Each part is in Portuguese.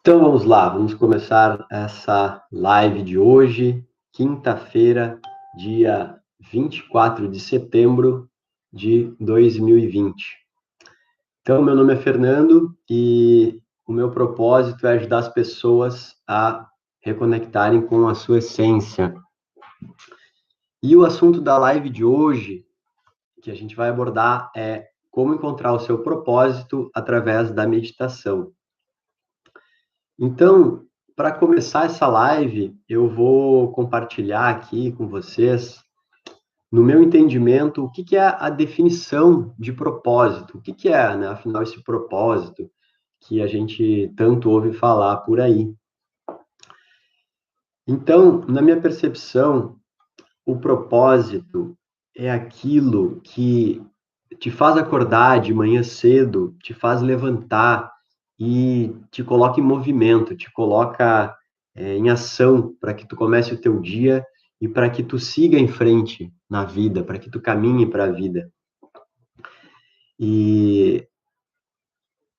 Então vamos lá, vamos começar essa live de hoje, quinta-feira, dia 24 de setembro de 2020. Então, meu nome é Fernando e o meu propósito é ajudar as pessoas a reconectarem com a sua essência. E o assunto da live de hoje, que a gente vai abordar, é como encontrar o seu propósito através da meditação. Então, para começar essa live, eu vou compartilhar aqui com vocês, no meu entendimento, o que é a definição de propósito. O que é, né, afinal, esse propósito que a gente tanto ouve falar por aí. Então, na minha percepção, o propósito é aquilo que te faz acordar de manhã cedo, te faz levantar e te coloca em movimento, te coloca em ação para que tu comece o teu dia e para que tu siga em frente na vida, para que tu caminhe para a vida. E,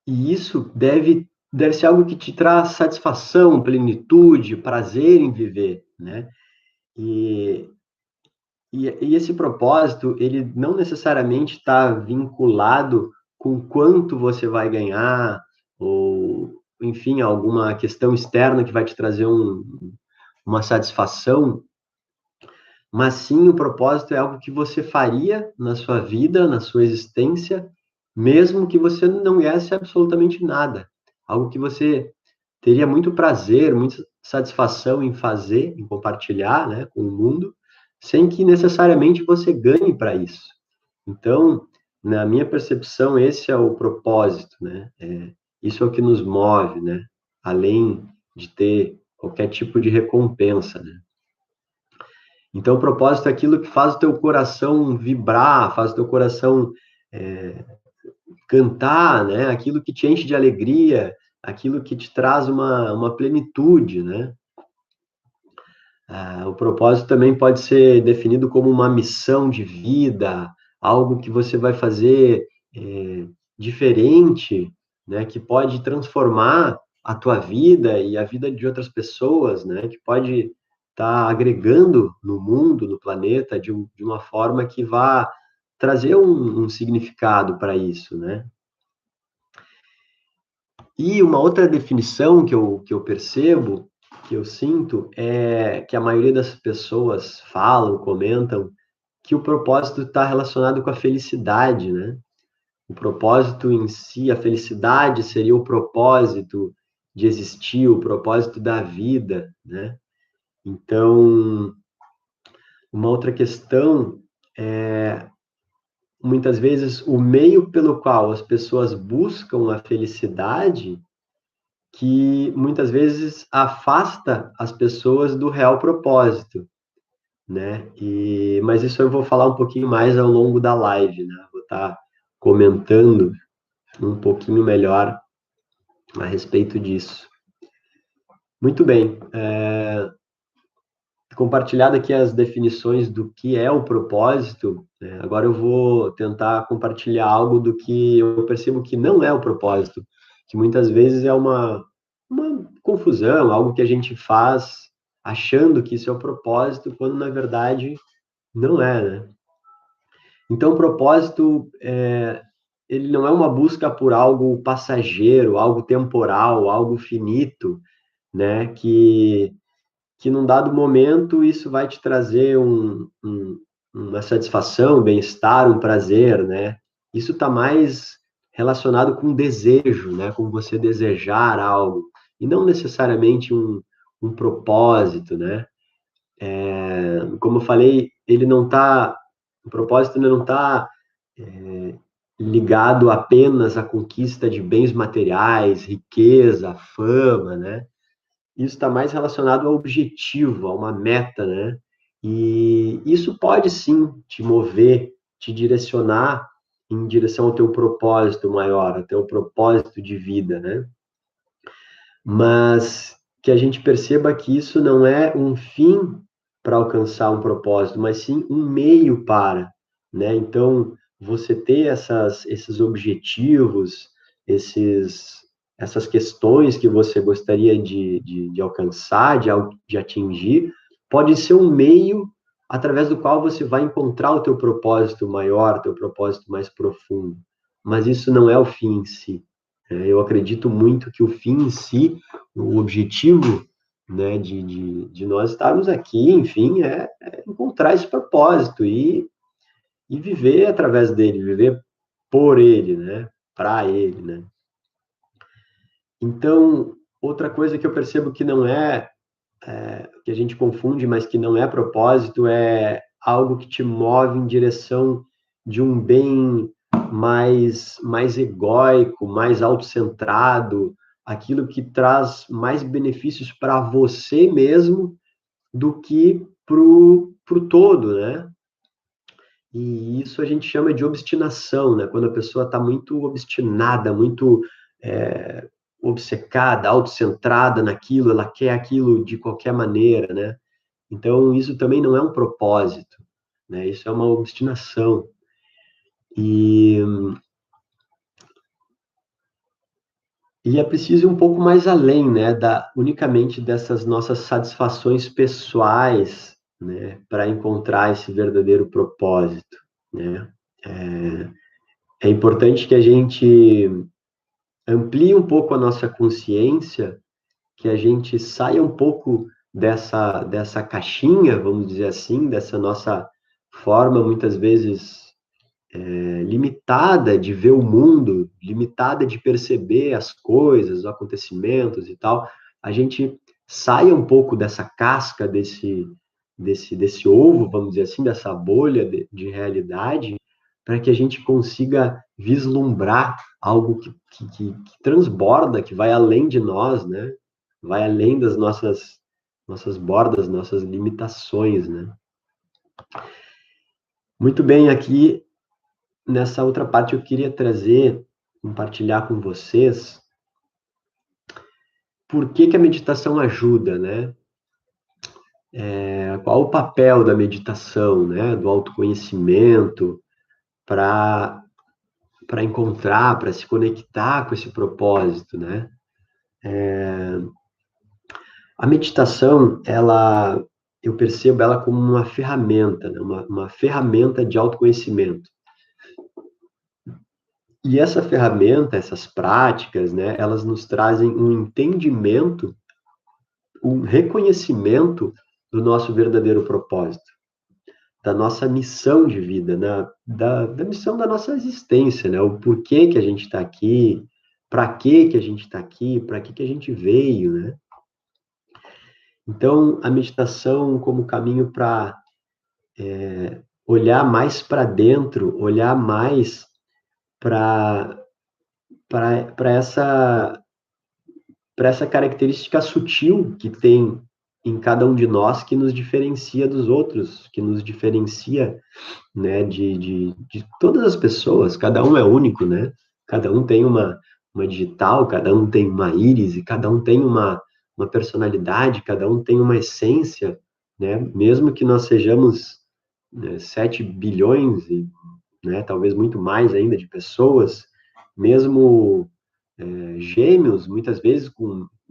e isso deve ser algo que te traz satisfação, plenitude, prazer em viver, né? E, e esse propósito, ele não necessariamente está vinculado com quanto você vai ganhar, ou, enfim, alguma questão externa que vai te trazer uma satisfação, mas sim o propósito é algo que você faria na sua vida, na sua existência, mesmo que você não ganhasse absolutamente nada. Algo que você teria muito prazer, muita satisfação em fazer, em compartilhar, né, com o mundo, sem que necessariamente você ganhe para isso. Então, na minha percepção, esse é o propósito, né? Isso é o que nos move, né? Além de ter qualquer tipo de recompensa, né? Então, o propósito é aquilo que faz o teu coração vibrar, faz o teu coração é, cantar, né? Aquilo que te enche de alegria, aquilo que te traz uma plenitude, né? O propósito também pode ser definido como uma missão de vida, algo que você vai fazer diferente, né? Que pode transformar a tua vida e a vida de outras pessoas, né? Que pode estar agregando no mundo, no planeta, de uma forma que vá trazer um significado para isso, né? E uma outra definição que eu percebo, que eu sinto, é que a maioria das pessoas falam, comentam, que o propósito está relacionado com a felicidade, né? O propósito em si, a felicidade seria o propósito de existir, o propósito da vida, né? Então, uma outra questão é, muitas vezes, o meio pelo qual as pessoas buscam a felicidade que muitas vezes afasta as pessoas do real propósito, né? Mas isso eu vou falar um pouquinho mais ao longo da live, né? Vou estar comentando um pouquinho melhor a respeito disso. Muito bem, compartilhado aqui as definições do que é o propósito, né? Agora eu vou tentar compartilhar algo do que eu percebo que não é o propósito, que muitas vezes é uma confusão, algo que a gente faz achando que isso é o propósito, quando na verdade não é, né? Então, o propósito, ele não é uma busca por algo passageiro, algo temporal, algo finito, né? Que num dado momento isso vai te trazer uma satisfação, um bem-estar, um prazer, né? Isso está mais relacionado com desejo, né? Com você desejar algo, e não necessariamente um propósito, né? Como eu falei, ele não está, o propósito não está ligado apenas à conquista de bens materiais, riqueza, fama, né? Isso está mais relacionado ao objetivo, a uma meta, né? E isso pode sim te mover, te direcionar em direção ao teu propósito maior, ao teu propósito de vida, né? Mas que a gente perceba que isso não é um fim para alcançar um propósito, mas sim um meio para, né? Então, você ter esses objetivos, essas questões que você gostaria de alcançar, de atingir, pode ser um meio através do qual você vai encontrar o teu propósito maior, teu propósito mais profundo. Mas isso não é o fim em si. Eu acredito muito que o fim em si, o objetivo, né, de nós estarmos aqui, enfim, é encontrar esse propósito e viver através dele, viver por ele, né, para ele, né. Então, outra coisa que eu percebo que não que a gente confunde, mas que não é propósito, é algo que te move em direção de um bem mais egóico, mais autocentrado, aquilo que traz mais benefícios para você mesmo do que pro todo, né? E isso a gente chama de obstinação, né? Quando a pessoa está muito obstinada, muito obcecada, autocentrada naquilo, ela quer aquilo de qualquer maneira, né? Então, isso também não é um propósito, né? Isso é uma obstinação. E, e é preciso ir um pouco mais além, né? Unicamente dessas nossas satisfações pessoais, né? Para encontrar esse verdadeiro propósito, né? É importante que a gente amplie um pouco a nossa consciência, que a gente saia um pouco dessa caixinha, vamos dizer assim, dessa nossa forma, muitas vezes, limitada de ver o mundo, limitada de perceber as coisas, os acontecimentos e tal. A gente saia um pouco dessa casca, desse ovo, vamos dizer assim, dessa bolha de realidade, para que a gente consiga vislumbrar algo que transborda, que vai além de nós, né? Vai além das nossas bordas, nossas limitações, né? Muito bem, aqui nessa outra parte eu queria trazer, compartilhar com vocês, por que a meditação ajuda, né? Qual o papel da meditação, né? Do autoconhecimento para encontrar, para se conectar com esse propósito, né? A meditação, eu percebo ela como uma ferramenta, né? Uma ferramenta de autoconhecimento. E essa ferramenta, essas práticas, né? Elas nos trazem um entendimento, um reconhecimento do nosso verdadeiro propósito, da nossa missão de vida, né? Da missão da nossa existência, né? O porquê que a gente está aqui, para que a gente está aqui, para que a gente veio, né? Então, a meditação como caminho para olhar mais para dentro, olhar mais para essa característica sutil que tem em cada um de nós, que nos diferencia dos outros, que nos diferencia, né, de todas as pessoas. Cada um é único, né? Cada um tem uma digital, cada um tem uma íris, e cada um tem uma personalidade, cada um tem uma essência, né? Mesmo que nós sejamos, né, 7 bilhões, né, talvez muito mais ainda de pessoas, mesmo gêmeos, muitas vezes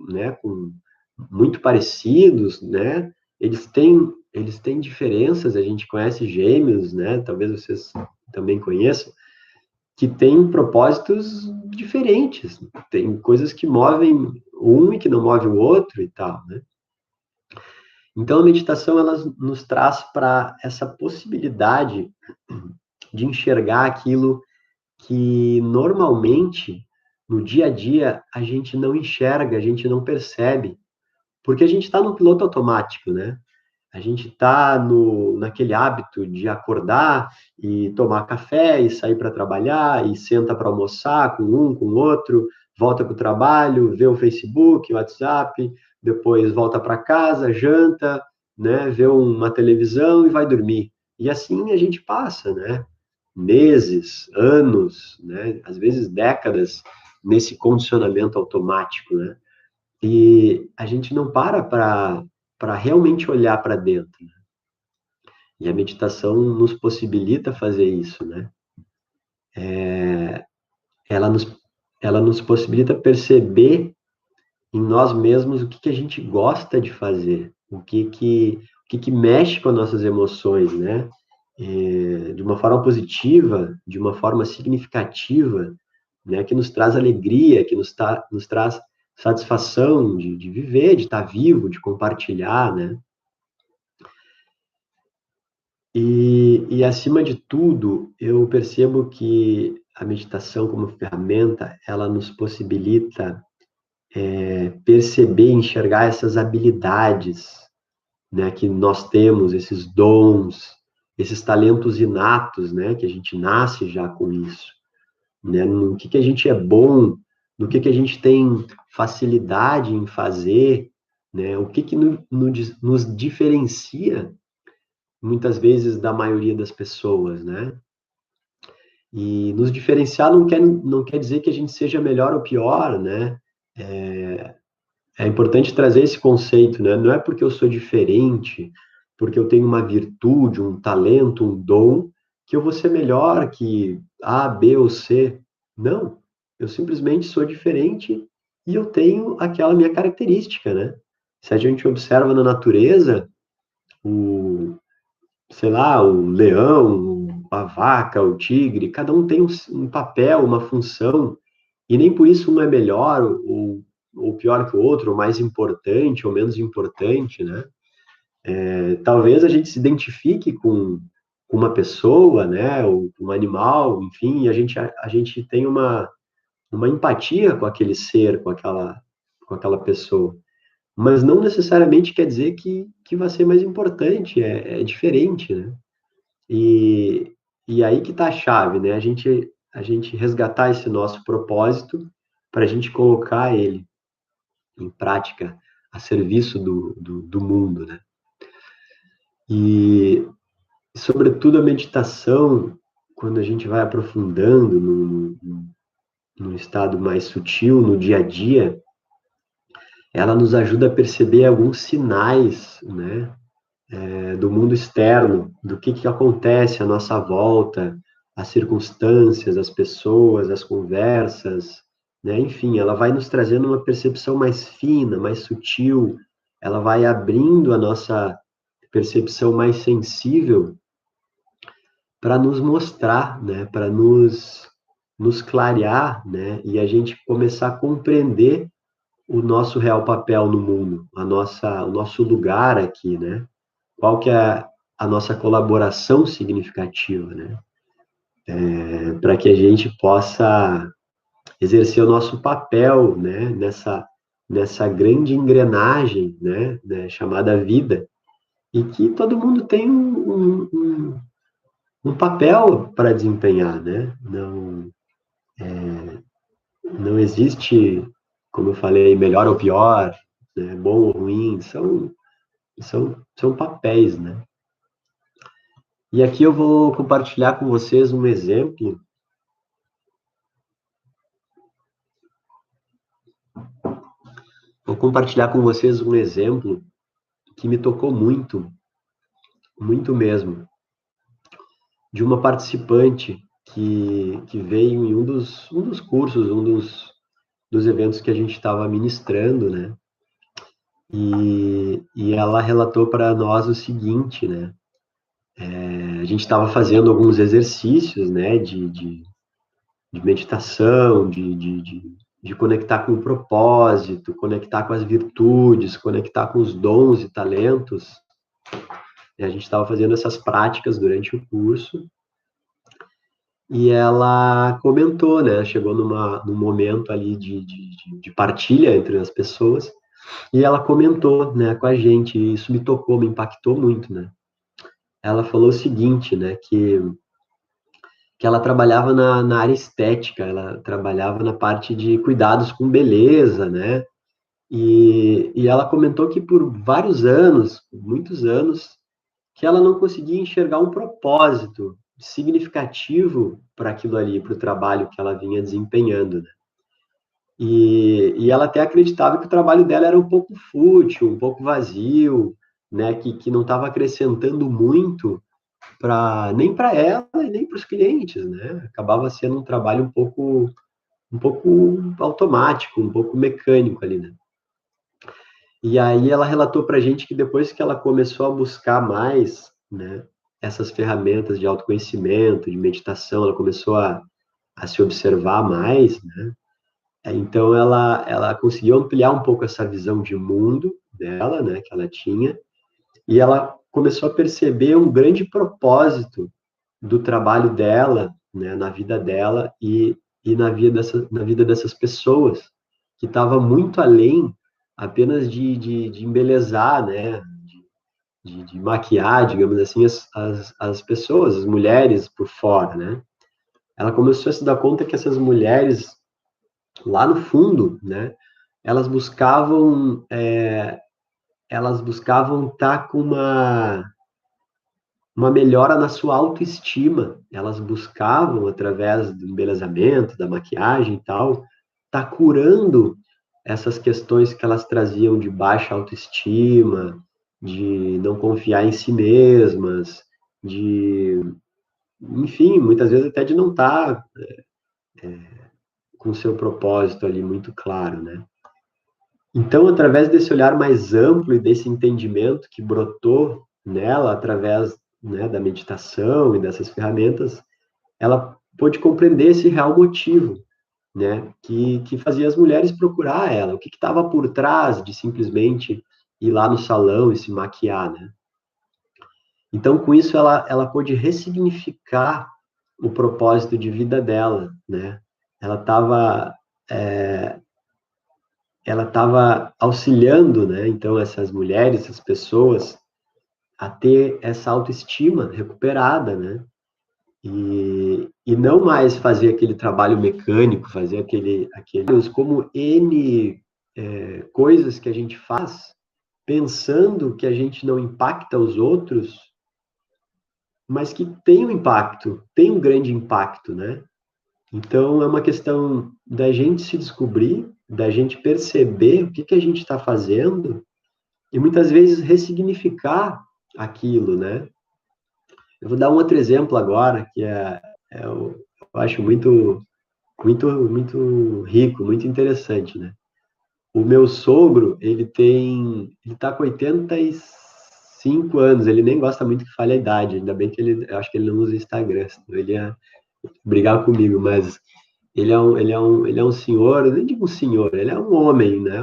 né, com muito parecidos, né? Eles têm diferenças, a gente conhece gêmeos, né? Talvez vocês também conheçam, que têm propósitos diferentes. Tem coisas que movem um e que não move o outro e tal, né? Então, a meditação, ela nos traz para essa possibilidade de enxergar aquilo que normalmente, no dia a dia, a gente não enxerga, a gente não percebe, porque a gente está no piloto automático, né? A gente está naquele hábito de acordar e tomar café e sair para trabalhar e senta para almoçar com um, com o outro, volta para o trabalho, vê o Facebook, o WhatsApp, depois volta para casa, janta, né? Vê uma televisão e vai dormir. E assim a gente passa, né? Meses, anos, né? Às vezes décadas nesse condicionamento automático, né? E a gente não para realmente olhar para dentro. Né? E a meditação nos possibilita fazer isso, né? Ela nos, ela nos possibilita perceber em nós mesmos o que a gente gosta de fazer, o que mexe com as nossas emoções, né? De uma forma positiva, de uma forma significativa, né? Que nos traz alegria, que nos traz satisfação de viver, de estar vivo, de compartilhar, né? E acima de tudo, eu percebo que a meditação como ferramenta, ela nos possibilita perceber, enxergar essas habilidades, né, que nós temos, esses dons, esses talentos inatos, né, que a gente nasce já com isso, né, no que a gente é bom, no que a gente tem facilidade em fazer, né, o que nos diferencia, muitas vezes, da maioria das pessoas, né, e nos diferenciar não quer dizer que a gente seja melhor ou pior, né, é importante trazer esse conceito, né? Não é porque eu sou diferente, porque eu tenho uma virtude, um talento, um dom, que eu vou ser melhor que A, B ou C. Não. Eu simplesmente sou diferente e eu tenho aquela minha característica, né? Se a gente observa na natureza, o, sei lá, o leão, a vaca, o tigre, cada um tem um papel, uma função, e nem por isso um é melhor ou pior que o outro, ou mais importante ou menos importante, né? Talvez a gente se identifique com uma pessoa, né, ou com um animal, enfim, e a gente tem uma empatia com aquele ser, com aquela pessoa. Mas não necessariamente quer dizer que vai ser mais importante, é diferente, né? E, e aí que está a chave, né? A gente resgatar esse nosso propósito para a gente colocar ele em prática a serviço do mundo, né? E, sobretudo, a meditação, quando a gente vai aprofundando no estado mais sutil, no dia a dia, ela nos ajuda a perceber alguns sinais, né? Do mundo externo, do que acontece à nossa volta, as circunstâncias, as pessoas, as conversas, né? Enfim, ela vai nos trazendo uma percepção mais fina, mais sutil, ela vai abrindo a nossa percepção mais sensível para nos mostrar, né? Para nos clarear, né? E a gente começar a compreender o nosso real papel no mundo, o nosso lugar aqui, né? Qual que é a nossa colaboração significativa, né? Para que a gente possa exercer o nosso papel, né? Nessa grande engrenagem, né? Chamada vida, e que todo mundo tem um papel para desempenhar, né? Não existe, como eu falei, melhor ou pior, né? Bom ou ruim, são papéis, né? E aqui eu vou compartilhar com vocês um exemplo. Vou compartilhar com vocês um exemplo que me tocou muito, muito mesmo, de uma participante que veio em um dos cursos, um dos eventos que a gente estava ministrando, né? E ela relatou para nós o seguinte, né? A gente estava fazendo alguns exercícios, né? De meditação, de conectar com o propósito, conectar com as virtudes, conectar com os dons e talentos. E a gente estava fazendo essas práticas durante o curso. E ela comentou, né? Chegou num momento ali de partilha entre as pessoas. E ela comentou, né, com a gente. E isso me tocou, me impactou muito, né? Ela falou o seguinte, né? Que ela trabalhava na área estética, ela trabalhava na parte de cuidados com beleza, né? E ela comentou que por vários anos, muitos anos, que ela não conseguia enxergar um propósito significativo para aquilo ali, para o trabalho que ela vinha desempenhando, né? E ela até acreditava que o trabalho dela era um pouco fútil, um pouco vazio, né? Que não estava acrescentando muito nem para ela e nem para os clientes, né? Acabava sendo um trabalho um pouco automático, um pouco mecânico ali, né? E aí ela relatou para a gente que depois que ela começou a buscar mais, né, essas ferramentas de autoconhecimento, de meditação, ela começou a se observar mais, né? Então ela conseguiu ampliar um pouco essa visão de mundo dela, né, que ela tinha, e ela começou a perceber um grande propósito do trabalho dela, né, na vida dela e na vida dessas pessoas, que estava muito além apenas de embelezar, né, de maquiar, digamos assim, as pessoas, as mulheres por fora, né? Ela começou a se dar conta que essas mulheres, lá no fundo, né, elas buscavam, elas buscavam estar com uma melhora na sua autoestima. Elas buscavam, através do embelezamento, da maquiagem e tal, tá curando essas questões que elas traziam de baixa autoestima, de não confiar em si mesmas, de, enfim, muitas vezes até de não estar com o seu propósito ali muito claro, né? Então, através desse olhar mais amplo e desse entendimento que brotou nela, através, né, da meditação e dessas ferramentas, ela pôde compreender esse real motivo, né, que fazia as mulheres procurar ela, o que estava por trás de simplesmente ir lá no salão e se maquiar, né? Então, com isso, ela pôde ressignificar o propósito de vida dela, né? Ela estava ela estava auxiliando, né? Então, essas mulheres, essas pessoas, a ter essa autoestima recuperada, né? E não mais fazer aquele trabalho mecânico, fazer como N coisas que a gente faz, pensando que a gente não impacta os outros, mas que tem um impacto, tem um grande impacto, né? Então, é uma questão da gente se descobrir, da gente perceber o que que a gente está fazendo e muitas vezes ressignificar aquilo, né? Eu vou dar um outro exemplo agora, que eu acho muito rico, muito interessante, né? O meu sogro, ele tá com 85 anos, ele nem gosta muito que fale a idade, ainda bem que eu acho que ele não usa Instagram, senão ele ia brigar comigo, mas ele é um senhor, eu nem digo um senhor, ele é um homem, né?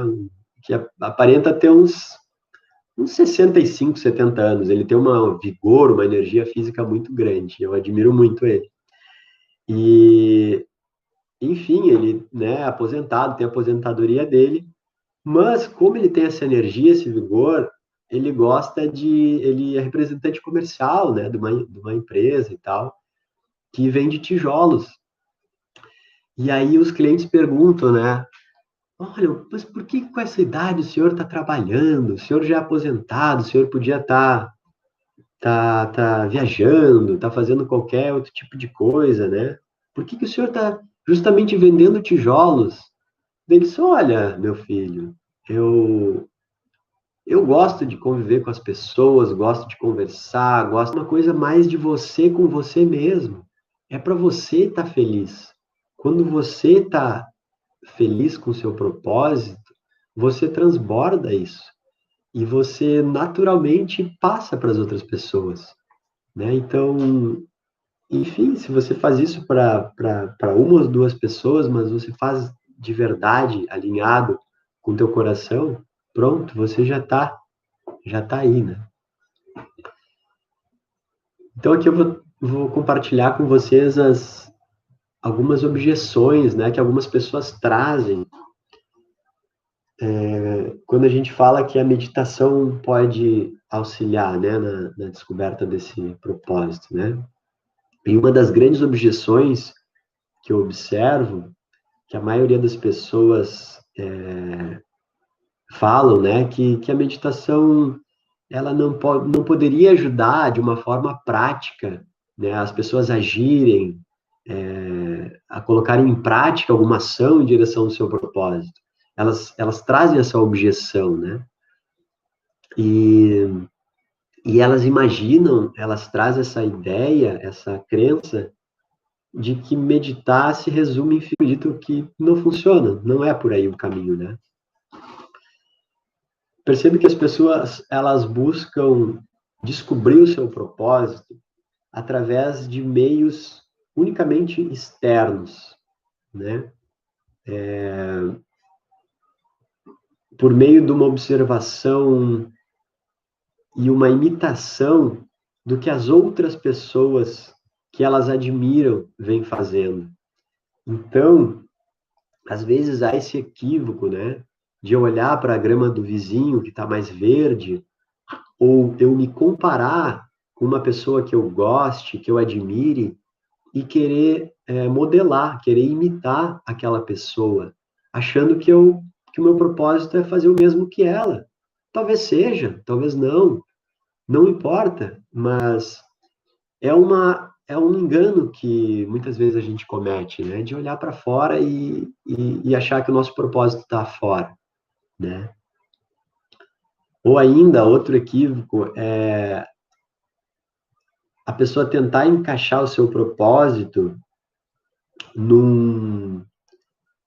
Que aparenta ter uns 65, 70 anos. Ele tem uma vigor, uma energia física muito grande. Eu admiro muito ele. E, enfim, ele, né, é aposentado, tem a aposentadoria dele, mas como ele tem essa energia, esse vigor, ele é representante comercial, né, de uma empresa e tal, que vende tijolos. E aí os clientes perguntam, né, olha, mas por que com essa idade o senhor está trabalhando? O senhor já é aposentado, o senhor podia tá viajando, tá fazendo qualquer outro tipo de coisa, né? Por que que o senhor está justamente vendendo tijolos? Ele disse, olha, meu filho, eu eu gosto de conviver com as pessoas, gosto de conversar, gosto de uma coisa mais de você com você mesmo. É para você estar feliz. Quando você está feliz com o seu propósito, você transborda isso e você naturalmente passa para as outras pessoas, né? Então, enfim, se você faz isso para uma ou duas pessoas, mas você faz de verdade, alinhado com o teu coração, pronto, você já tá aí, né? Então aqui eu vou compartilhar com vocês algumas objeções, né, que algumas pessoas trazem quando a gente fala que a meditação pode auxiliar, né, na descoberta desse propósito, né? E uma das grandes objeções que eu observo que a maioria das pessoas falam, né, que a meditação ela não poderia ajudar de uma forma prática, né, as pessoas agirem, a colocarem em prática alguma ação em direção ao seu propósito. Elas trazem essa objeção, né? E, e elas imaginam, elas trazem essa ideia, essa crença de que meditar se resume em fico dito que não funciona, não é por aí o caminho, né? Percebe que as pessoas, elas buscam descobrir o seu propósito através de meios unicamente externos, né? Por meio de uma observação e uma imitação do que as outras pessoas que elas admiram vêm fazendo. Então, às vezes há esse equívoco, né? De eu olhar para a grama do vizinho que está mais verde, ou eu me comparar com uma pessoa que eu goste, que eu admire, e querer modelar, querer imitar aquela pessoa, achando que o meu propósito é fazer o mesmo que ela. Talvez seja, talvez não, não importa, mas é um engano que muitas vezes a gente comete, né? De olhar para fora e achar que o nosso propósito está fora, né? Ou ainda, outro equívoco é a pessoa tentar encaixar o seu propósito num,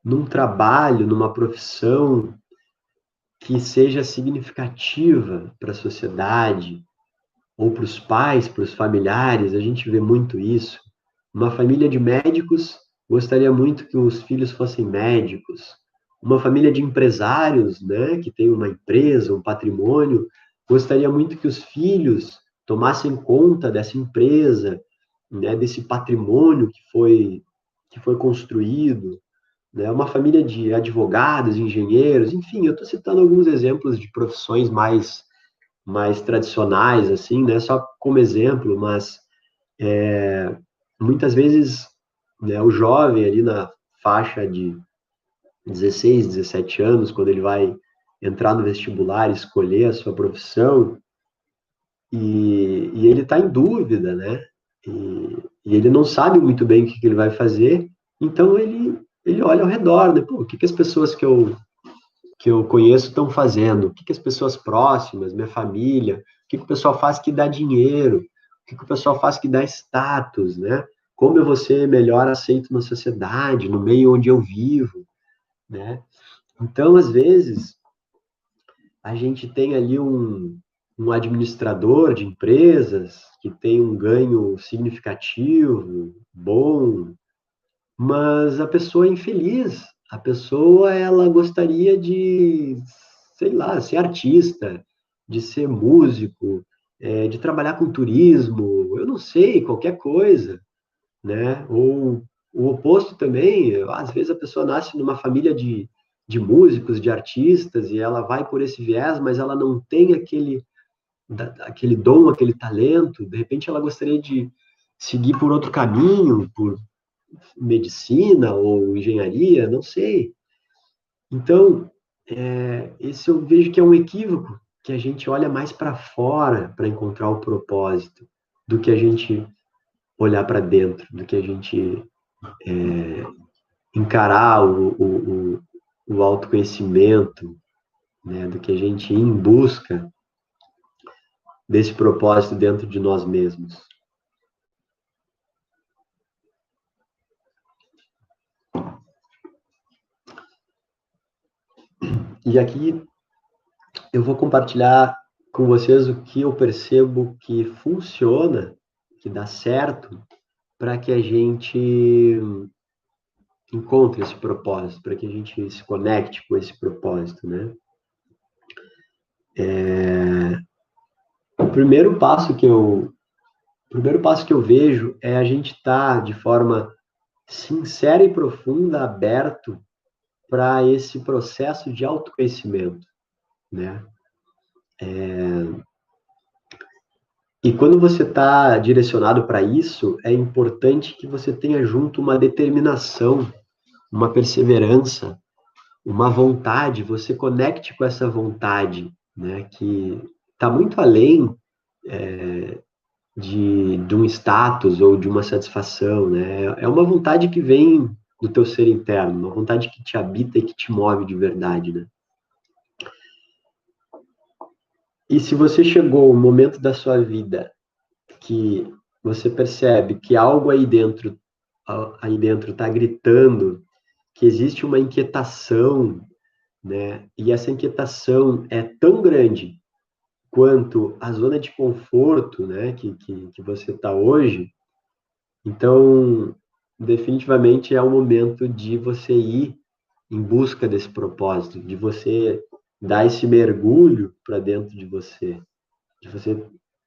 num trabalho, numa profissão que seja significativa para a sociedade, ou para os pais, para os familiares, a gente vê muito isso. Uma família de médicos gostaria muito que os filhos fossem médicos. Uma família de empresários, né, que tem uma empresa, um patrimônio, gostaria muito que os filhos tomassem conta dessa empresa, né, desse patrimônio que foi construído, né? Uma família de advogados, engenheiros, enfim, eu estou citando alguns exemplos de profissões mais tradicionais, assim, né? Só como exemplo, mas muitas vezes, né, o jovem ali na faixa de 16, 17 anos, quando ele vai entrar no vestibular, escolher a sua profissão, e ele está em dúvida, né? E ele não sabe muito bem o que ele vai fazer, então ele olha ao redor, né? Pô, o que as pessoas que eu conheço estão fazendo, o que as pessoas próximas, minha família, o que o pessoal faz que dá dinheiro, o que o pessoal faz que dá status, né? Como eu vou ser melhor aceito na sociedade, no meio onde eu vivo, né? Então, às vezes, a gente tem ali um administrador de empresas que tem um ganho significativo, bom, mas a pessoa é infeliz. A pessoa, ela gostaria de, sei lá, ser artista, de ser músico, de trabalhar com turismo, eu não sei, qualquer coisa, né? Ou o oposto também, às vezes a pessoa nasce numa família de músicos, de artistas, e ela vai por esse viés, mas ela não tem aquele dom, aquele talento, de repente ela gostaria de seguir por outro caminho, por medicina ou engenharia, não sei. Então, esse eu vejo que é um equívoco, que a gente olha mais para fora para encontrar o propósito, do que a gente olhar para dentro, do que a gente encarar o autoconhecimento, né, do que a gente ir em busca desse propósito dentro de nós mesmos. E aqui eu vou compartilhar com vocês o que eu percebo que funciona, que dá certo, para que a gente encontre esse propósito, para que a gente se conecte com esse propósito, né? O primeiro passo que eu vejo é a gente estar de forma sincera e profunda, aberto para esse processo de autoconhecimento, né? E quando você está direcionado para isso, é importante que você tenha junto uma determinação, uma perseverança, uma vontade, você conecte com essa vontade, né? Que está muito além de um status ou de uma satisfação, né? É uma vontade que vem do teu ser interno, uma vontade que te habita e que te move de verdade, né? E se você chegou um momento da sua vida que você percebe que algo aí dentro aí dentro está gritando, que existe uma inquietação, né? E essa inquietação é tão grande quanto a zona de conforto, né, que você está hoje. Então, definitivamente é o momento de você ir em busca desse propósito, de você dar esse mergulho para dentro de você,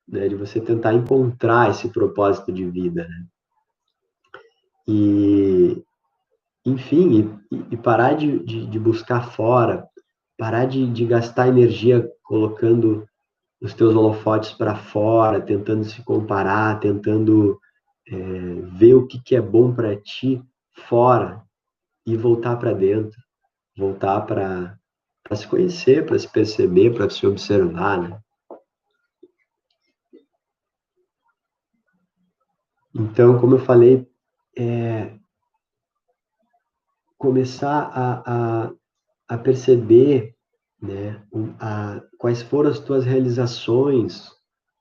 né, de você tentar encontrar esse propósito de vida, né? E, enfim, e parar de buscar fora, parar de gastar energia colocando os teus holofotes para fora, tentando se comparar, tentando ver o que é bom para ti fora e voltar para dentro, voltar para se conhecer, para se perceber, para se observar, né? Então, como eu falei, começar a perceber, né, quais foram as tuas realizações,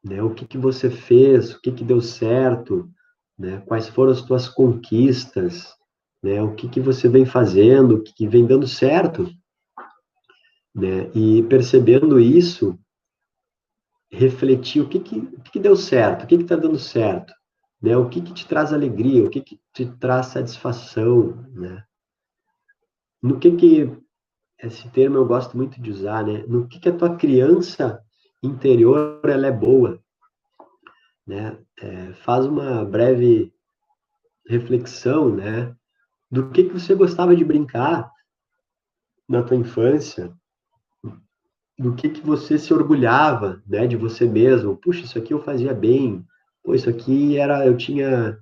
né, o que você fez, o que deu certo, né, quais foram as tuas conquistas, né, o que você vem fazendo, o que vem dando certo, né, e percebendo isso, refletir o que deu certo, o que está dando certo, né, o que te traz alegria, o que te traz satisfação, né, no que esse termo eu gosto muito de usar, né? No que a tua criança interior ela é boa, né? Faz uma breve reflexão, né? Do que você gostava de brincar na tua infância, do que você se orgulhava, né? De você mesmo. Puxa, isso aqui eu fazia bem. Pô, isso aqui era, eu tinha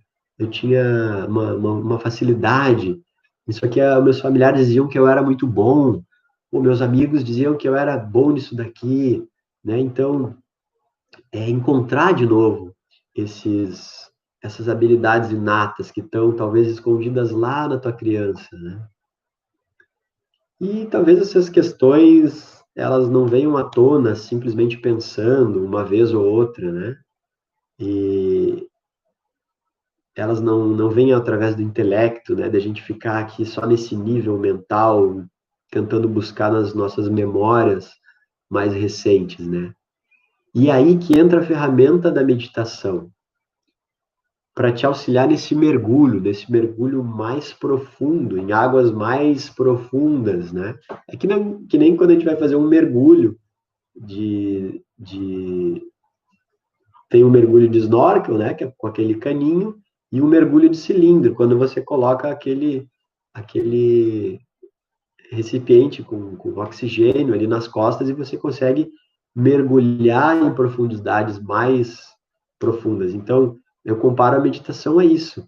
uma facilidade. Isso aqui, meus familiares diziam que eu era muito bom. Pô, meus amigos diziam que eu era bom nisso daqui, né? Então, encontrar de novo essas habilidades inatas que estão talvez escondidas lá na tua criança, né? E talvez essas questões elas não venham à tona simplesmente pensando uma vez ou outra, né? E elas não venham através do intelecto, né? Da gente ficar aqui só nesse nível mental, tentando buscar nas nossas memórias mais recentes, né? E aí que entra a ferramenta da meditação, para te auxiliar nesse mergulho mais profundo, em águas mais profundas, né? É que nem quando a gente vai fazer um mergulho tem um mergulho de snorkel, né, que é com aquele caninho, e um mergulho de cilindro, quando você coloca aquele recipiente com oxigênio ali nas costas e você consegue mergulhar em profundidades mais profundas. Então, eu comparo a meditação a isso,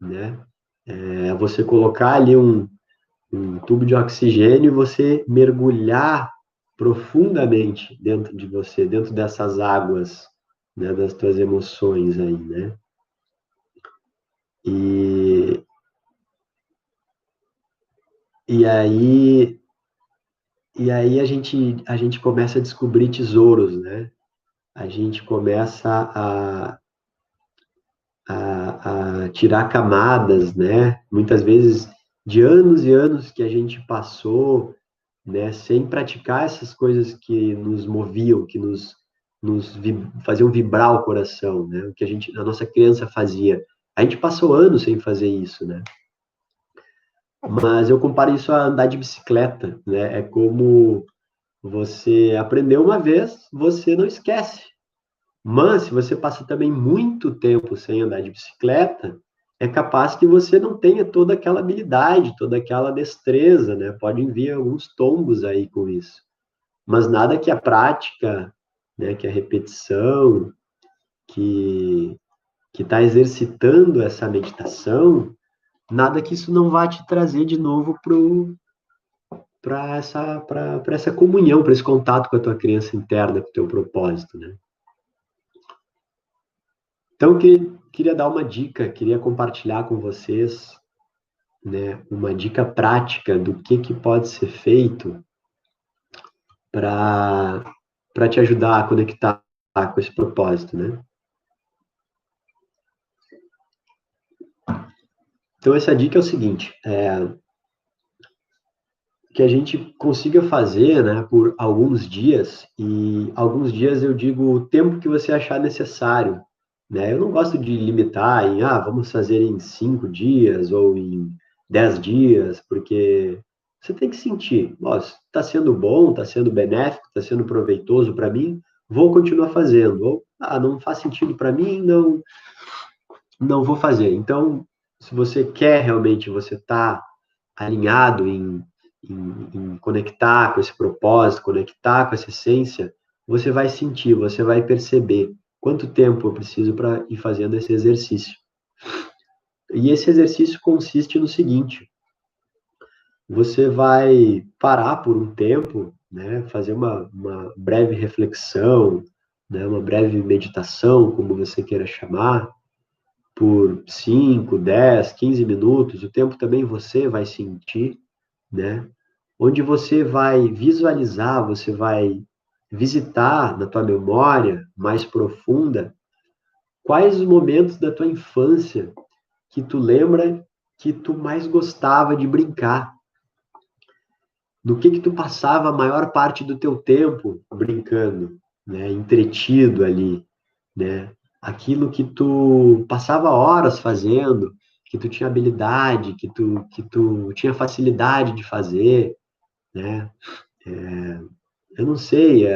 né? Você colocar ali um tubo de oxigênio e você mergulhar profundamente dentro de você, dentro dessas águas, né, das tuas emoções aí, né? E, e aí a gente começa a descobrir tesouros, né? A gente começa a tirar camadas, né? Muitas vezes de anos e anos que a gente passou, né, sem praticar essas coisas que nos moviam, que faziam vibrar o coração, né? O que a nossa criança fazia. A gente passou anos sem fazer isso, né? Mas eu comparo isso a andar de bicicleta, né? É como você aprendeu uma vez, você não esquece. Mas se você passa também muito tempo sem andar de bicicleta, é capaz que você não tenha toda aquela habilidade, toda aquela destreza, né? Podem vir alguns tombos aí com isso. Mas nada que a prática, né, que a repetição, que está exercitando essa meditação, nada que isso não vá te trazer de novo para essa comunhão, para esse contato com a tua criança interna, com o teu propósito, né? Então, queria dar uma dica, queria compartilhar com vocês, né, uma dica prática do que pode ser feito para te ajudar a conectar com esse propósito, né? Então, essa dica é o seguinte, que a gente consiga fazer, né, por alguns dias, e alguns dias eu digo o tempo que você achar necessário, né? Eu não gosto de limitar em, vamos fazer em 5 dias ou em 10 dias, porque você tem que sentir, nossa, está sendo bom, está sendo benéfico, está sendo proveitoso para mim, vou continuar fazendo, ou, não faz sentido para mim, não vou fazer. Então, se você quer realmente, você está alinhado em conectar com esse propósito, conectar com essa essência, você vai sentir, você vai perceber quanto tempo eu preciso para ir fazendo esse exercício. E esse exercício consiste no seguinte: você vai parar por um tempo, né, fazer uma breve reflexão, né, uma breve meditação, como você queira chamar, por 5, 10, 15 minutos, o tempo também você vai sentir, né? Onde você vai visualizar, você vai visitar na tua memória mais profunda quais os momentos da tua infância que tu lembra que tu mais gostava de brincar, no que tu passava a maior parte do teu tempo brincando, né, entretido ali, né? Aquilo que tu passava horas fazendo, que tu tinha habilidade, que tu tinha facilidade de fazer, né? Eu não sei,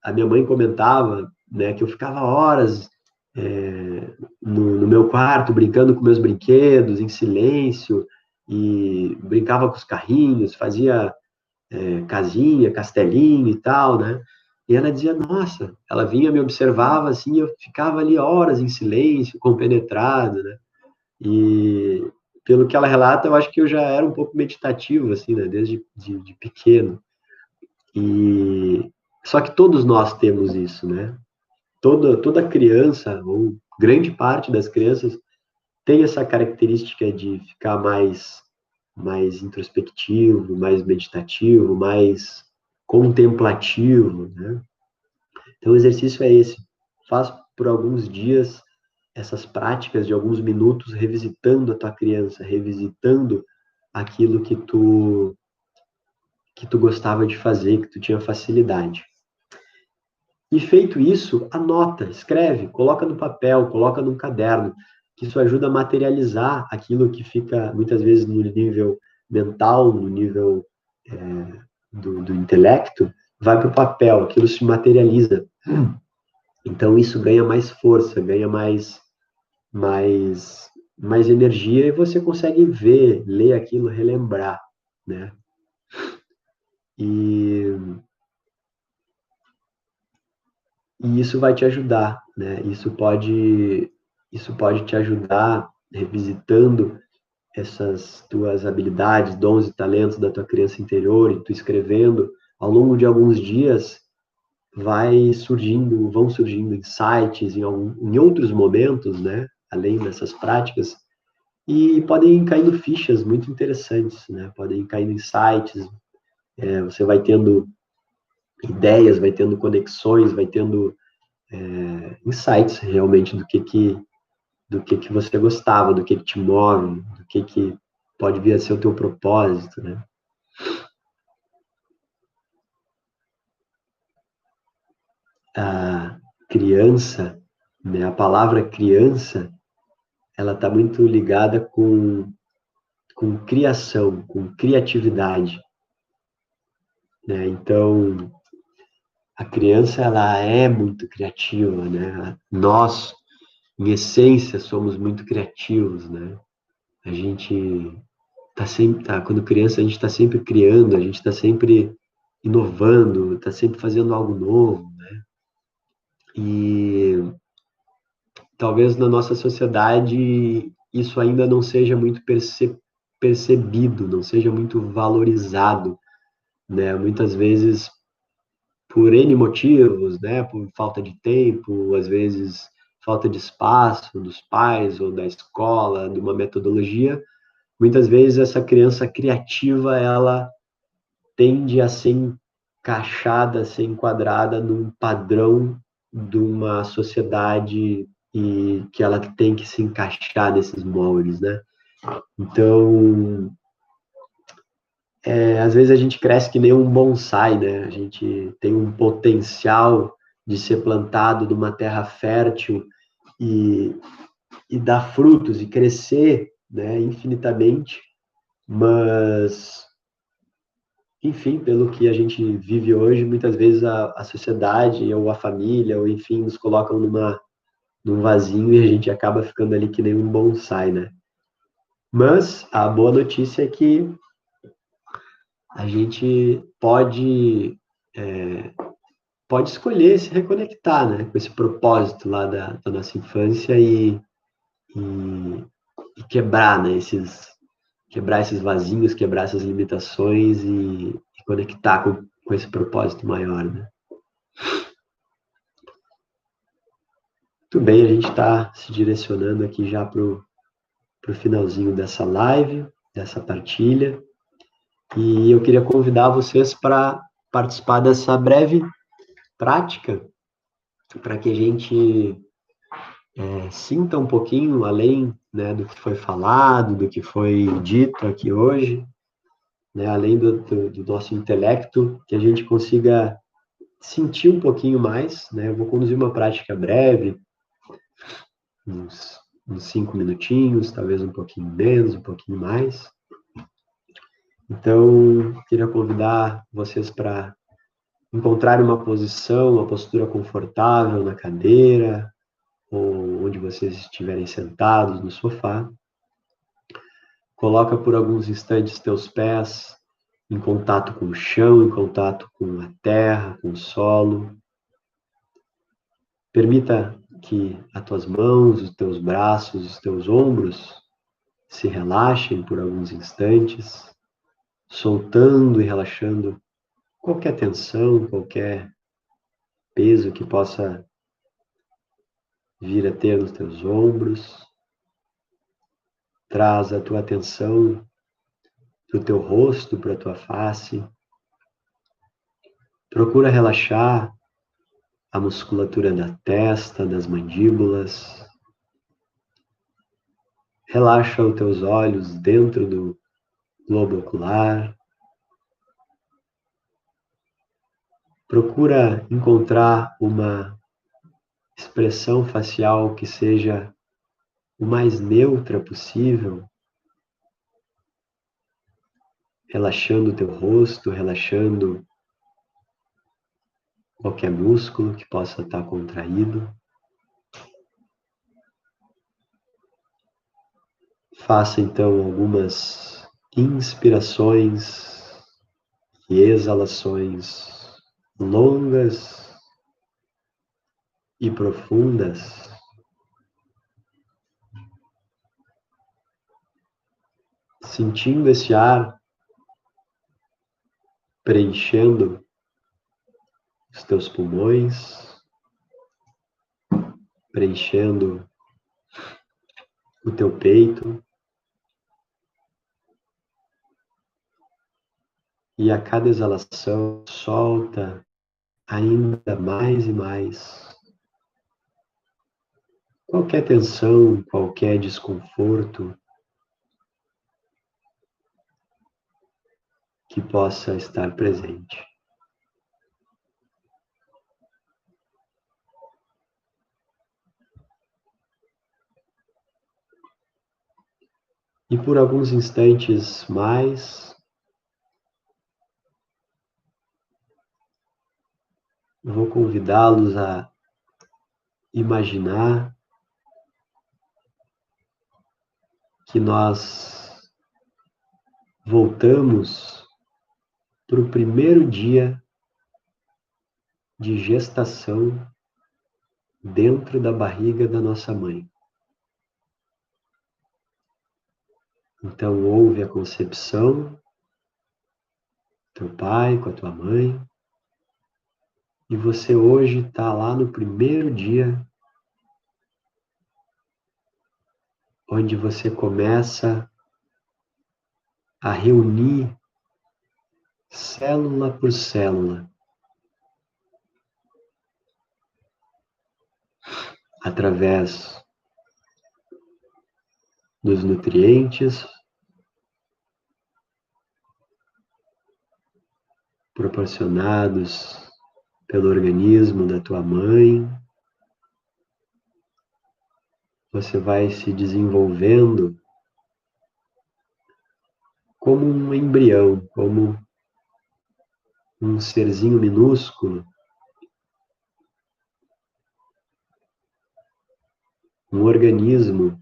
a minha mãe comentava, né, que eu ficava horas no meu quarto brincando com meus brinquedos, em silêncio, e brincava com os carrinhos, fazia casinha, castelinho e tal, né? E ela dizia, nossa, ela vinha, me observava assim, eu ficava ali horas em silêncio, compenetrado, né? E pelo que ela relata, eu acho que eu já era um pouco meditativo, assim, né? Desde de pequeno. E só que todos nós temos isso, né? Toda criança, ou grande parte das crianças, tem essa característica de ficar mais introspectivo, mais meditativo, mais contemplativo, né? Então, o exercício é esse. Faz por alguns dias essas práticas de alguns minutos, revisitando a tua criança, revisitando aquilo que tu gostava de fazer, que tu tinha facilidade. E feito isso, anota, escreve, coloca no papel, coloca num caderno, que isso ajuda a materializar aquilo que fica muitas vezes no nível mental, no nível do intelecto, vai para o papel, aquilo se materializa. Então isso ganha mais força, ganha mais, mais energia e você consegue ver, ler aquilo, relembrar, né? E, e isso vai te ajudar, né? Isso pode te ajudar revisitando essas tuas habilidades, dons e talentos da tua criança interior e tu escrevendo ao longo de alguns dias vão surgindo insights em outros momentos, né? Além dessas práticas, e podem ir caindo fichas muito interessantes, né? Podem ir caindo insights, você vai tendo ideias, vai tendo conexões, vai tendo insights realmente do que você gostava, do que te move, do que pode vir a ser o teu propósito, né? A criança, né? A palavra criança, ela está muito ligada com criação, com criatividade, né? Então, a criança, ela é muito criativa, né? Nós, em essência, somos muito criativos, né? A gente quando criança, a gente está sempre criando, a gente está sempre inovando, está sempre fazendo algo novo, né? E talvez na nossa sociedade isso ainda não seja muito percebido, não seja muito valorizado, né? Muitas vezes por N motivos, né? Por falta de tempo, às vezes falta de espaço dos pais ou da escola, de uma metodologia. Muitas vezes essa criança criativa, ela tende a ser encaixada, a ser enquadrada num padrão de uma sociedade e que ela tem que se encaixar nesses moldes, né? Então, às vezes a gente cresce que nem um bonsai, né? A gente tem um potencial de ser plantado numa terra fértil e, e dar frutos e crescer, né, infinitamente, mas, enfim, pelo que a gente vive hoje, muitas vezes a sociedade ou a família, ou enfim, nos colocam num vasinho e a gente acaba ficando ali que nem um bonsai, né? Mas a boa notícia é que a gente pode escolher se reconectar, né, com esse propósito lá da nossa infância e, e quebrar, né, quebrar esses vazios, quebrar essas limitações e conectar com esse propósito maior, né? Muito bem, a gente está se direcionando aqui já para o finalzinho dessa live, dessa partilha, e eu queria convidar vocês para participar dessa breve prática, para que a gente sinta um pouquinho além, né, do que foi falado, do que foi dito aqui hoje, né, além do nosso intelecto, que a gente consiga sentir um pouquinho mais, né? Eu vou conduzir uma prática breve, uns 5 minutinhos, talvez um pouquinho menos, um pouquinho mais. Então, queria convidar vocês para encontrar uma posição, uma postura confortável na cadeira, ou onde vocês estiverem sentados no sofá. Coloca por alguns instantes teus pés em contato com o chão, em contato com a terra, com o solo. Permita que as tuas mãos, os teus braços, os teus ombros se relaxem por alguns instantes, soltando e relaxando qualquer tensão, qualquer peso que possa vir a ter nos teus ombros. Traz a tua atenção para o teu rosto, para a tua face. Procura relaxar a musculatura da testa, das mandíbulas. Relaxa os teus olhos dentro do globo ocular. Procura encontrar uma expressão facial que seja o mais neutra possível, relaxando o teu rosto, relaxando qualquer músculo que possa estar contraído. Faça então algumas inspirações e exalações longas e profundas, sentindo esse ar preenchendo os teus pulmões, preenchendo o teu peito, e a cada exalação solta ainda mais e mais qualquer tensão, qualquer desconforto que possa estar presente. E por alguns instantes mais, vou convidá-los a imaginar que nós voltamos para o primeiro dia de gestação dentro da barriga da nossa mãe. Então, houve a concepção, teu pai com a tua mãe, e você hoje está lá no primeiro dia, onde você começa a reunir célula por célula, através dos nutrientes proporcionados pelo organismo da tua mãe. Você vai se desenvolvendo como um embrião, como um serzinho minúsculo, um organismo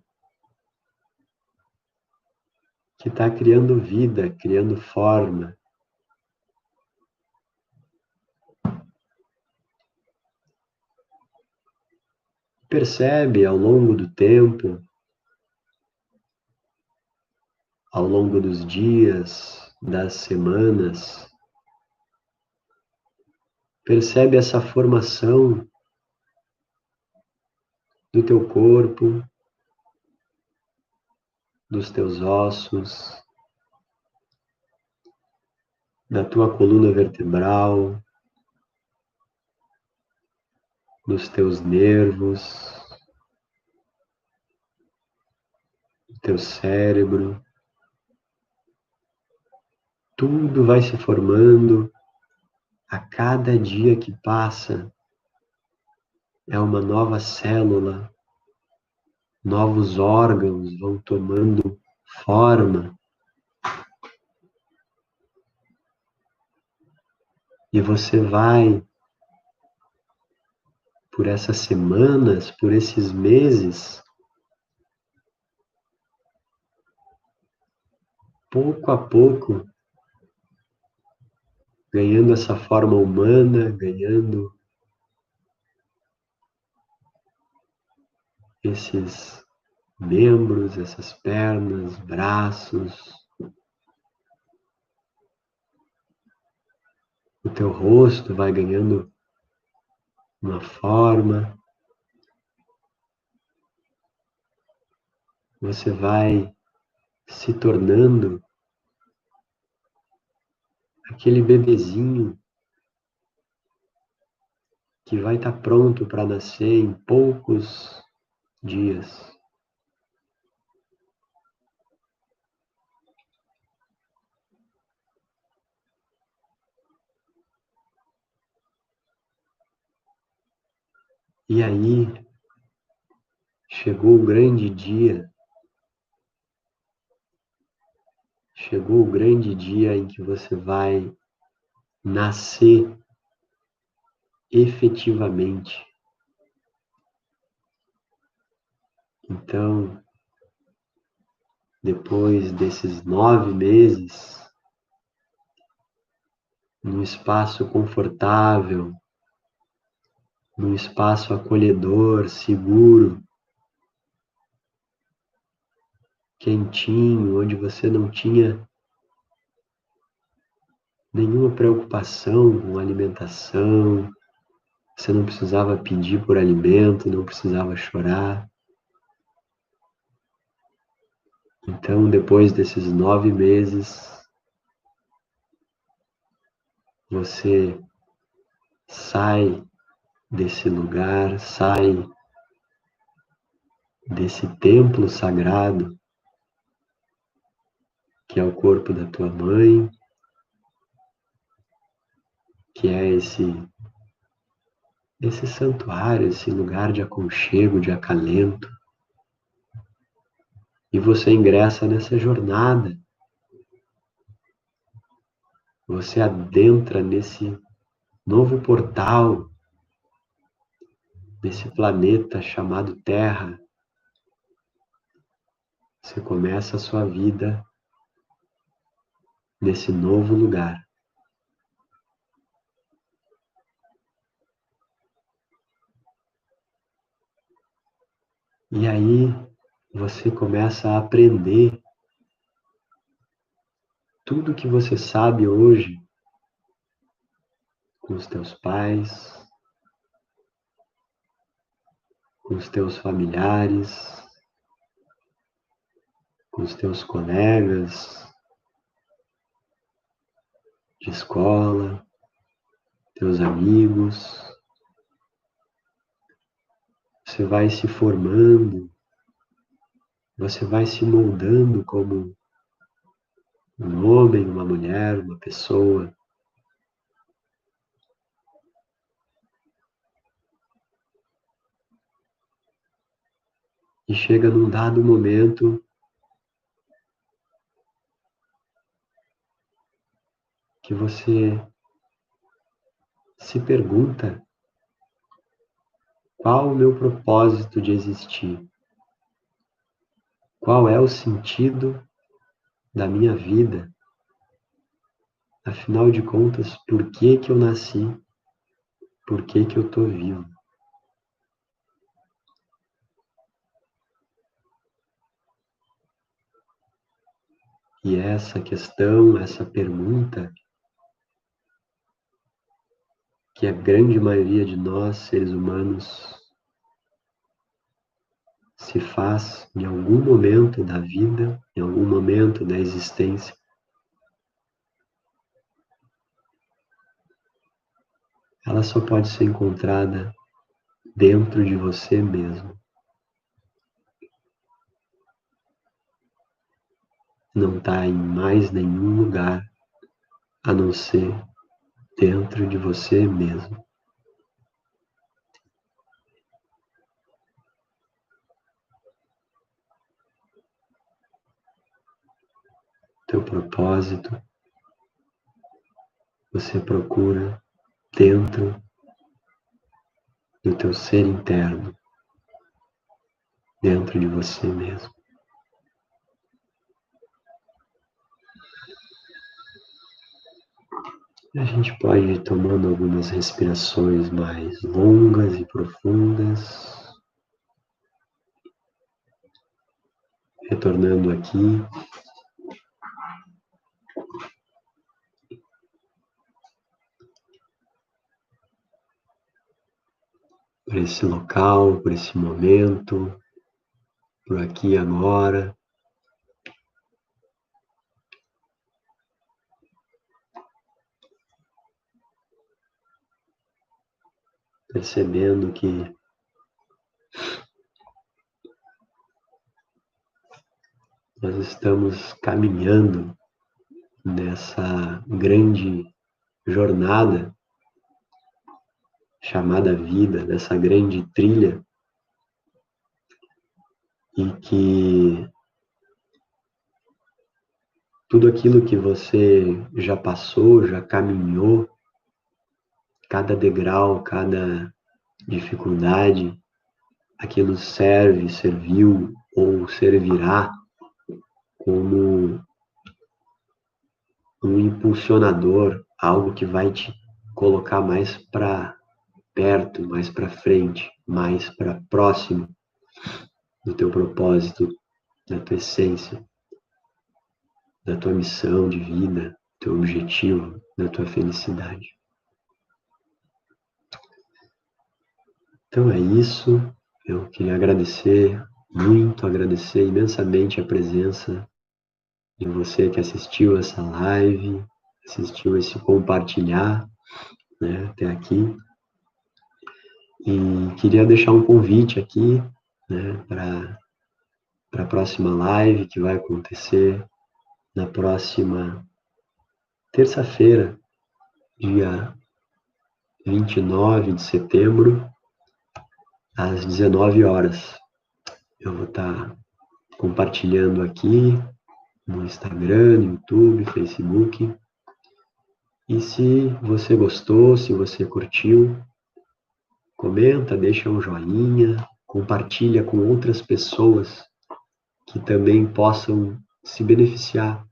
que está criando vida, criando forma. Percebe ao longo do tempo, ao longo dos dias, das semanas, percebe essa formação do teu corpo, dos teus ossos, da tua coluna vertebral, dos teus nervos, do teu cérebro. Tudo vai se formando a cada dia que passa. É uma nova célula, novos órgãos vão tomando forma. E você vai, por essas semanas, por esses meses, pouco a pouco, ganhando essa forma humana, ganhando esses membros, essas pernas, braços. O teu rosto vai ganhando uma forma. Você vai se tornando aquele bebezinho que vai estar pronto para nascer em poucos dias. E aí, chegou o grande dia, chegou o grande dia em que você vai nascer efetivamente. Então, depois desses 9 meses, num espaço confortável, num espaço acolhedor, seguro, quentinho, onde você não tinha nenhuma preocupação com alimentação, você não precisava pedir por alimento, não precisava chorar. Então, depois desses 9 meses, você sai desse lugar, sai desse templo sagrado, que é o corpo da tua mãe, que é esse santuário, esse lugar de aconchego, de acalento. E você ingressa nessa jornada. Você adentra nesse novo portal, nesse planeta chamado Terra. Você começa a sua vida nesse novo lugar. E aí você começa a aprender tudo que você sabe hoje com os teus pais, com os teus familiares, com os teus colegas de escola, teus amigos. Você vai se formando você vai se moldando como um homem, uma mulher, uma pessoa. E chega num dado momento que você se pergunta: qual o meu propósito de existir? Qual é o sentido da minha vida? Afinal de contas, por que que eu nasci? Por que que eu estou vivo? E essa questão, essa pergunta, que a grande maioria de nós, seres humanos, se faz em algum momento da vida, em algum momento da existência, ela só pode ser encontrada dentro de você mesmo. Não está em mais nenhum lugar a não ser dentro de você mesmo. Teu propósito, você procura dentro do teu ser interno, dentro de você mesmo. A gente pode ir tomando algumas respirações mais longas e profundas, retornando aqui para esse local, por esse momento, por aqui e agora. Percebendo que nós estamos caminhando nessa grande jornada chamada vida, nessa grande trilha, e que tudo aquilo que você já passou, já caminhou, cada degrau, cada dificuldade, aquilo serve, serviu ou servirá como um impulsionador, algo que vai te colocar mais para perto, mais para frente, mais para próximo do teu propósito, da tua essência, da tua missão de vida, do teu objetivo, da tua felicidade. Então é isso. Eu queria agradecer muito, agradecer imensamente a presença de você que assistiu essa live, assistiu esse compartilhar, né, até aqui. E queria deixar um convite aqui, né, para a próxima live que vai acontecer na próxima terça-feira, dia 29 de setembro, às 19 horas. Eu vou estar compartilhando aqui no Instagram, no YouTube, Facebook. E se você gostou, se você curtiu, comenta, deixa um joinha, compartilha com outras pessoas que também possam se beneficiar,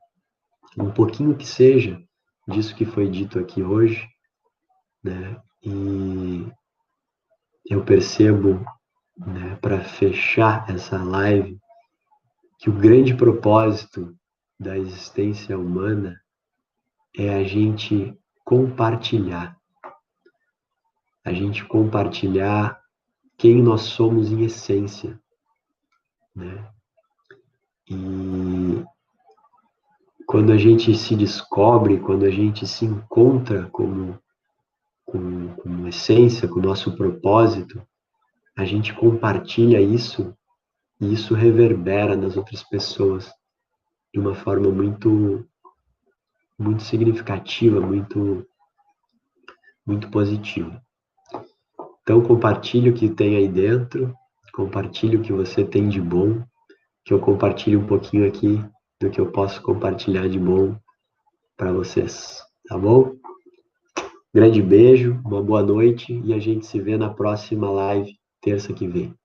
um pouquinho que seja, disso que foi dito aqui hoje, né? E eu percebo, né, para fechar essa live, que o grande propósito da existência humana é a gente compartilhar quem nós somos em essência, né? E quando a gente se descobre, quando a gente se encontra como essência, com o nosso propósito, a gente compartilha isso E isso reverbera nas outras pessoas de uma forma muito, muito significativa, muito, muito positiva. Então, compartilhe o que tem aí dentro, compartilhe o que você tem de bom, que eu compartilhe um pouquinho aqui do que eu posso compartilhar de bom para vocês, tá bom? Grande beijo, uma boa noite e a gente se vê na próxima live, terça que vem.